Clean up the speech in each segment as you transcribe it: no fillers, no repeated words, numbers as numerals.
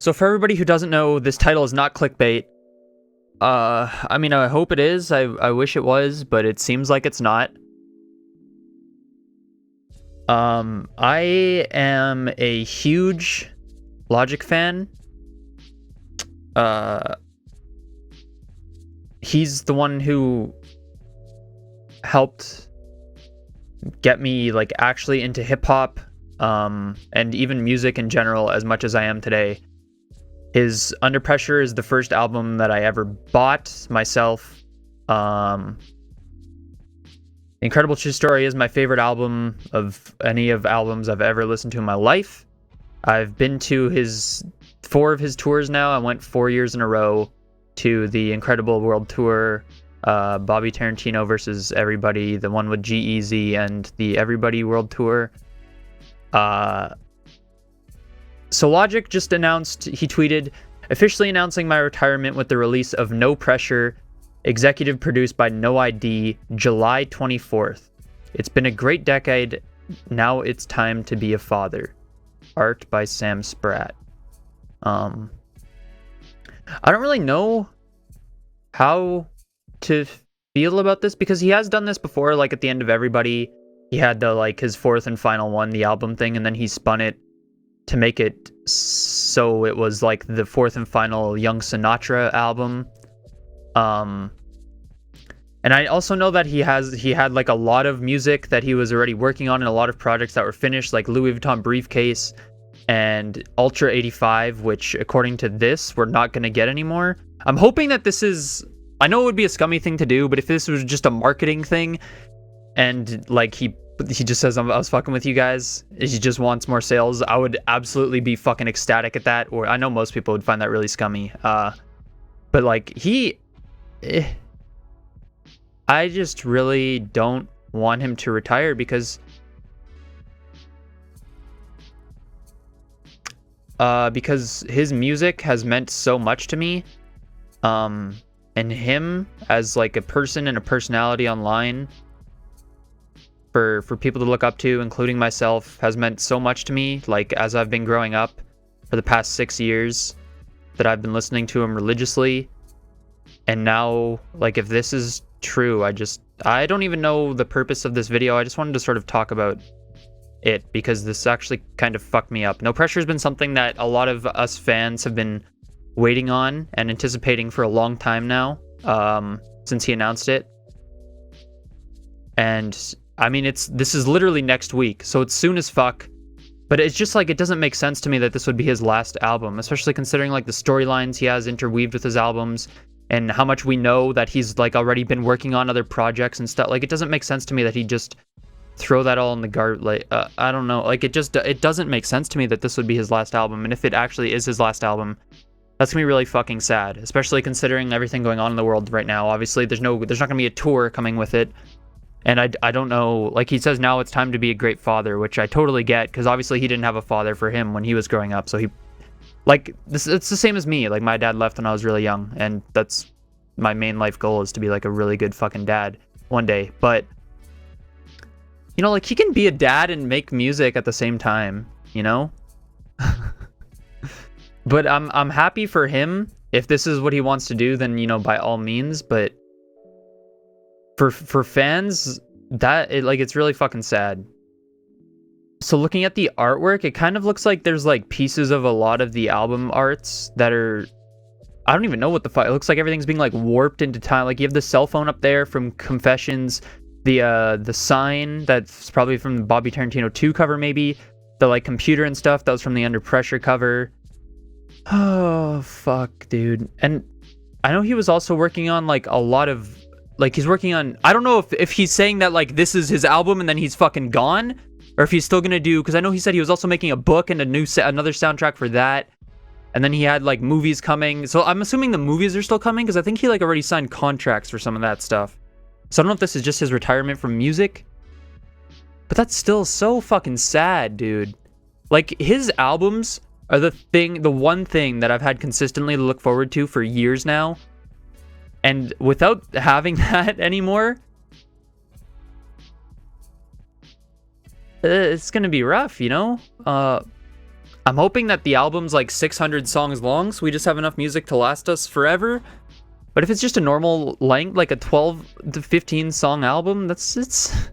So for everybody who doesn't know, this title is not clickbait. I mean, I hope it is. I wish it was, but it seems like it's not. I am a huge Logic fan. He's the one who helped get me like actually into hip hop, and even music in general as much as I am today. His Under Pressure is the first album that I ever bought myself. Incredible True Story is my favorite album of any of albums I've ever listened to in my life. I've been to 4 of his tours now. I went 4 years in a row to the Incredible World Tour, Bobby Tarantino versus Everybody, the one with G-Eazy, and the Everybody World Tour. So Logic just announced, he tweeted, officially announcing my retirement with the release of No Pressure, executive produced by No ID, July 24th. It's been a great decade. Now it's time to be a father. Art by Sam Spratt. I don't really know how to feel about this because he has done this before, like at the end of Everybody. He had his fourth and final one, the album thing, and then he spun it to make it so it was like the fourth and final Young Sinatra album. And I also know that he had like a lot of music that he was already working on and a lot of projects that were finished, like Louis Vuitton Briefcase and Ultra 85, which according to this, we're not going to get anymore. I'm hoping that this is, I know it would be a scummy thing to do, but if this was just a marketing thing and like he just says, I was fucking with you guys, he just wants more sales, I would absolutely be fucking ecstatic at that. Or I know most people would find that really scummy. But like I just really don't want him to retire because his music has meant so much to me. And him as like a person and a personality online for people to look up to, including myself, has meant so much to me. Like as I've been growing up for the past 6 years that I've been listening to him religiously. And now, like, if this is true, I don't even know the purpose of this video. I just wanted to sort of talk about it because this actually kind of fucked me up. No Pressure has been something that a lot of us fans have been waiting on and anticipating for a long time now, since he announced it. And I mean, this is literally next week, so it's soon as fuck. But it's just like, it doesn't make sense to me that this would be his last album, especially considering like the storylines he has interweaved with his albums and how much we know that he's like already been working on other projects and stuff. Like, it doesn't make sense to me that he just throw that all in the garbage. Like, I don't know. Like, it doesn't make sense to me that this would be his last album. And if it actually is his last album, that's gonna be really fucking sad, especially considering everything going on in the world right now. Obviously, there's not gonna be a tour coming with it. And I don't know, like he says now it's time to be a great father, which I totally get, because obviously he didn't have a father for him when he was growing up. So he, like, it's the same as me. Like, my dad left when I was really young, and that's my main life goal, is to be like a really good fucking dad one day. But, you know, like, he can be a dad and make music at the same time, you know? But I'm happy for him. If this is what he wants to do, then, you know, by all means. But for fans, it's really fucking sad. So looking at the artwork, it kind of looks like there's like pieces of a lot of the album arts that are, I don't even know what the fuck. It looks like everything's being like warped into time. Like, you have the cell phone up there from Confessions, the sign that's probably from the Bobby Tarantino 2 cover, maybe the like computer and stuff that was from the Under Pressure cover. Oh fuck, dude. And I know he was also working on like a lot of, like, he's working on, I don't know if he's saying that like this is his album and then he's fucking gone, or if he's still gonna do, because I know he said he was also making a book and another soundtrack for that, and then he had like movies coming. So I'm assuming the movies are still coming, because I think he like already signed contracts for some of that stuff. So I don't know if this is just his retirement from music, but that's still so fucking sad, dude. Like, his albums are the one thing that I've had consistently to look forward to for years now. And without having that anymore, it's gonna be rough, you know? I'm hoping that the album's like 600 songs long, so we just have enough music to last us forever. But if it's just a normal length, like a 12 to 15 song album, it's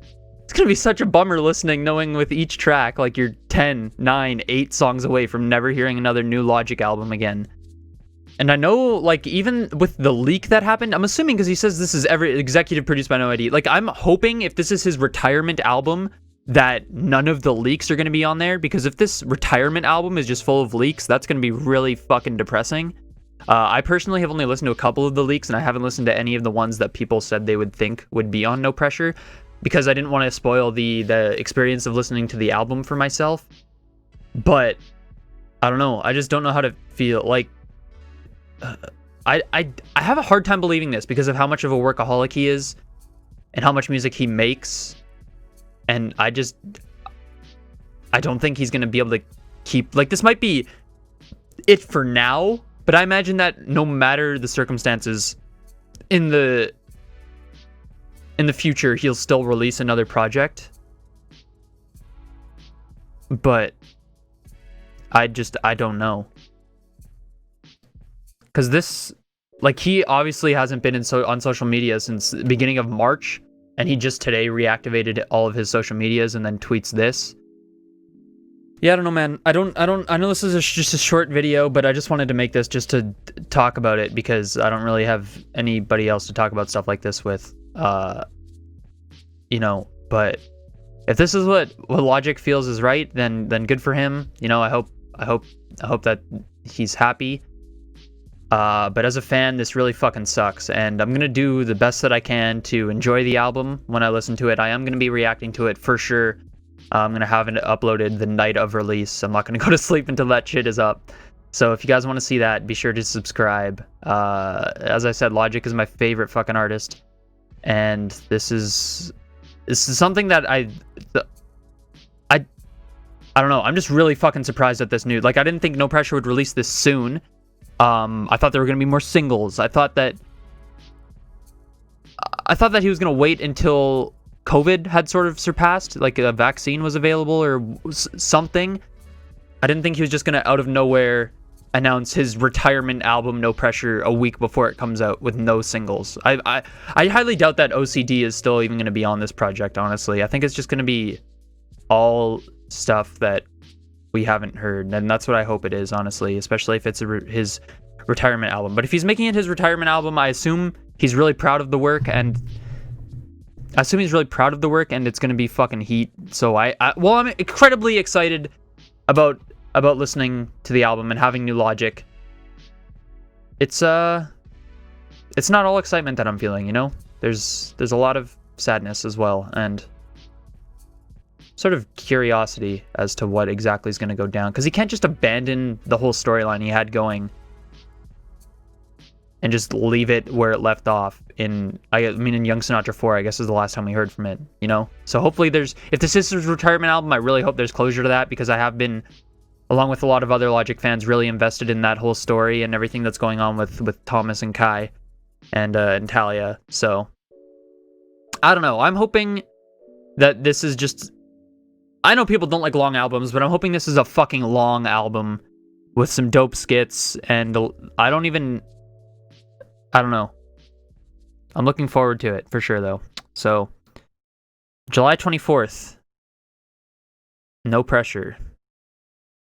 gonna be such a bummer listening, knowing with each track, like you're 10, 9, 8 songs away from never hearing another new Logic album again. And I know, like, even with the leak that happened, I'm assuming because he says this is executive produced by No ID. Like, I'm hoping if this is his retirement album, that none of the leaks are going to be on there. Because if this retirement album is just full of leaks, that's going to be really fucking depressing. I personally have only listened to a couple of the leaks, and I haven't listened to any of the ones that people said they would think would be on No Pressure, because I didn't want to spoil the experience of listening to the album for myself. But I don't know. I just don't know how to feel. Like, I have a hard time believing this because of how much of a workaholic he is and how much music he makes. And I don't think he's going to be able to keep, like, this might be it for now, but I imagine that no matter the circumstances in the future, he'll still release another project. But I don't know. Because this, like, he obviously hasn't been on social media since the beginning of March, and he just today reactivated all of his social medias and then tweets this. Yeah, I don't know, man. I know this is just a short video, but I just wanted to make this just to talk about it because I don't really have anybody else to talk about stuff like this with. You know, but if this is what Logic feels is right, then good for him. You know, I hope that he's happy. But as a fan, this really fucking sucks, and I'm gonna do the best that I can to enjoy the album when I listen to it. I am gonna be reacting to it for sure. I'm gonna have it uploaded the night of release. I'm not gonna go to sleep until that shit is up. So if you guys want to see that, be sure to subscribe. As I said, Logic is my favorite fucking artist, and this is something that I don't know. I'm just really fucking surprised at this news. Like, I didn't think No Pressure would release this soon. I thought there were going to be more singles. I thought that he was going to wait until COVID had sort of surpassed, like a vaccine was available or something. I didn't think he was just going to out of nowhere announce his retirement album No Pressure a week before it comes out with no singles. I highly doubt that OCD is still even going to be on this project, honestly. I think it's just going to be all stuff that we haven't heard, and that's what I hope it is, honestly, especially if it's his retirement album. But if he's making it his retirement album, I assume he's really proud of the work, and it's going to be fucking heat. So I'm incredibly excited about listening to the album and having new Logic. It's not all excitement that I'm feeling, you know? There's a lot of sadness as well, and sort of curiosity as to what exactly is going to go down, because he can't just abandon the whole storyline he had going and just leave it where it left off in Young Sinatra 4, I guess, is the last time we heard from it, you know? So hopefully if this is his retirement album, I really hope there's closure to that, because I have been, along with a lot of other Logic fans, really invested in that whole story and everything that's going on with Thomas and Kai and Talia. So I don't know. I'm hoping that this is just, I know people don't like long albums, but I'm hoping this is a fucking long album with some dope skits, and I don't know. I'm looking forward to it, for sure, though. So, July 24th, No Pressure.